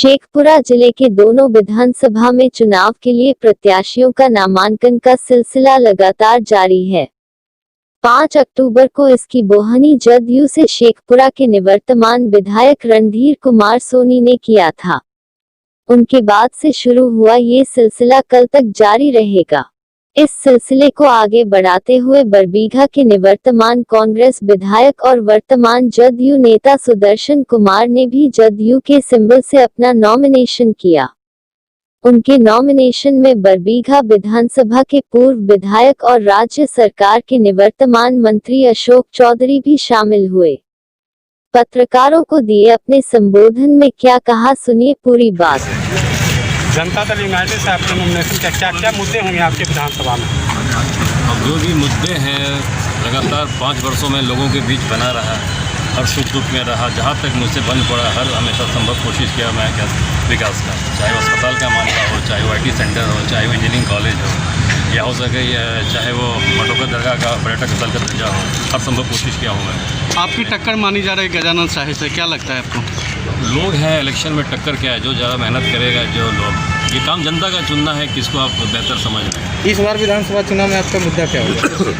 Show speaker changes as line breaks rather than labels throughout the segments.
शेखपुरा जिले के दोनों विधानसभा में चुनाव के लिए प्रत्याशियों का नामांकन का सिलसिला लगातार जारी है। 5 अक्टूबर को इसकी बोहनी जदयू से शेखपुरा के निवर्तमान विधायक रणधीर कुमार सोनी ने किया था। उनके बाद से शुरू हुआ ये सिलसिला कल तक जारी रहेगा। इस सिलसिले को आगे बढ़ाते हुए बरबीघा के निवर्तमान कांग्रेस विधायक और वर्तमान जदयू नेता सुदर्शन कुमार ने भी जदयू के सिंबल से अपना नॉमिनेशन किया। उनके नॉमिनेशन में बरबीघा विधानसभा के पूर्व विधायक और राज्य सरकार के निवर्तमान मंत्री अशोक चौधरी भी शामिल हुए। पत्रकारों को दिए अपने संबोधन में क्या कहा, सुनिए पूरी बात।
जनता दल यूनाइटेड से आपके नॉमिनेशन क्या क्या मुद्दे होंगे आपके विधानसभा में?
अब जो भी मुद्दे हैं लगातार 5 वर्षों में लोगों के बीच बना रहा, हर सुख दुख में रहा, जहाँ तक मुझसे बन पड़ा हर हमेशा संभव कोशिश किया मैं विकास का, चाहे वो अस्पताल का मामला हो, चाहे वो IT सेंटर हो, चाहे वो इंजीनियरिंग कॉलेज हो, या हो सके चाहे वो मटोका दरगाह का पर्यटक स्थल का दर्जा हो, हर संभव कोशिश किया हुआ है।
आपकी टक्कर मानी जा रही है गजानन साहिब से, क्या लगता है आपको?
लोग हैं, इलेक्शन में टक्कर क्या है, जो ज़्यादा मेहनत करेगा, जो लोग, ये काम जनता का चुनना है, किसको आप बेहतर समझ रहे हैं।
इस बार विधानसभा चुनाव में आपका मुद्दा क्या होगा?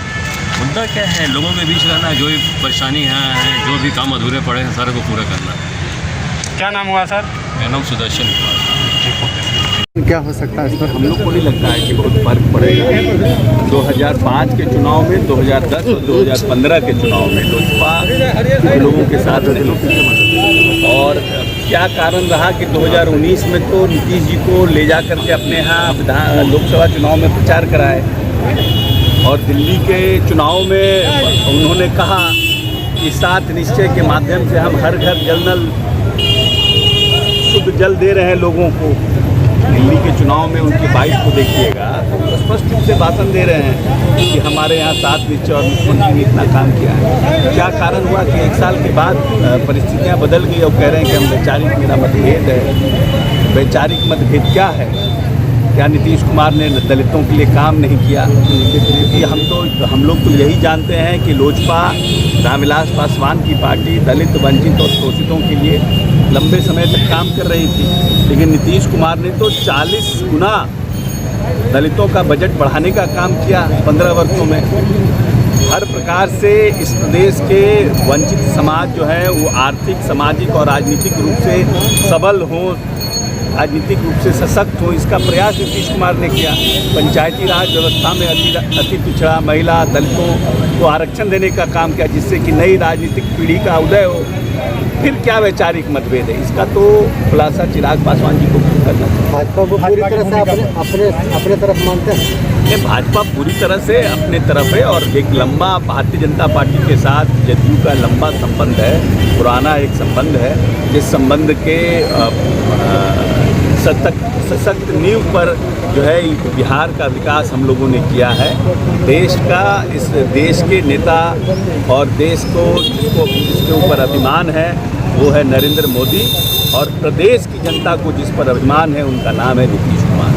मुद्दा क्या है, लोगों के बीच रहना है, जो भी परेशानी है, जो भी काम अधूरे पड़े हैं सारे को पूरा करना है।
क्या नाम हुआ सर?
मेरा नाम सुदर्शन कुमार।
क्या हो सकता है इस पर?
हम लोग को नहीं लगता है कि बहुत फर्क पड़ेगा। 2005 के चुनाव में, 2010 और 2015 के चुनाव में लोजपा लोगों के साथ रही, और क्या कारण रहा कि 2019 में तो नीतीश जी को ले जा करके अपने यहाँ लोकसभा चुनाव में प्रचार कराए, और दिल्ली के चुनाव में उन्होंने कहा कि 7 निश्चय के माध्यम से हम हर घर जल नल शुद्ध जल दे रहे हैं लोगों को। दिल्ली के चुनाव में उनकी बाइट को देखिएगा तो स्पष्ट रूप से भाषण दे रहे हैं कि हमारे यहाँ 7 निश्चय और मुख्यमंत्री ने इतना काम किया है। क्या कारण हुआ कि 1 साल के बाद परिस्थितियाँ बदल गई और कह रहे हैं कि हम वैचारिक मेरा मतभेद है। वैचारिक मतभेद क्या है? क्या नीतीश कुमार ने दलितों के लिए काम नहीं किया? कि हम लोग तो यही जानते हैं कि लोजपा रामविलास पासवान की पार्टी दलित, वंचित और शोषितों के लिए लंबे समय तक काम कर रही थी, लेकिन नीतीश कुमार ने तो 40 गुना दलितों का बजट बढ़ाने का काम किया 15 वर्षों में। हर प्रकार से इस प्रदेश के वंचित समाज जो है वो आर्थिक, सामाजिक और राजनीतिक रूप से सबल हों, राजनीतिक रूप से सशक्त हो, इसका प्रयास नीतीश कुमार ने किया। पंचायती राज व्यवस्था में अति पिछड़ा महिला, दलितों को आरक्षण देने का काम किया, जिससे कि नई राजनीतिक पीढ़ी का उदय हो। फिर क्या वैचारिक मतभेद है, इसका तो खुलासा चिराग पासवान जी को करना चाहिए।
भाजपा को पूरी तरह से अपने तरफ मानते हैं?
भाजपा पूरी तरह से अपने तरफ है, और एक लंबा भारतीय जनता पार्टी के साथ जदयू का लंबा संबंध है, पुराना एक संबंध है, जिस संबंध के सशक्त नींव पर जो है बिहार का विकास हम लोगों ने किया है। देश का, इस देश के नेता और देश को जिसके ऊपर अभिमान है वो है नरेंद्र मोदी, और प्रदेश की जनता को जिस पर अभिमान है उनका नाम है नीतीश कुमार।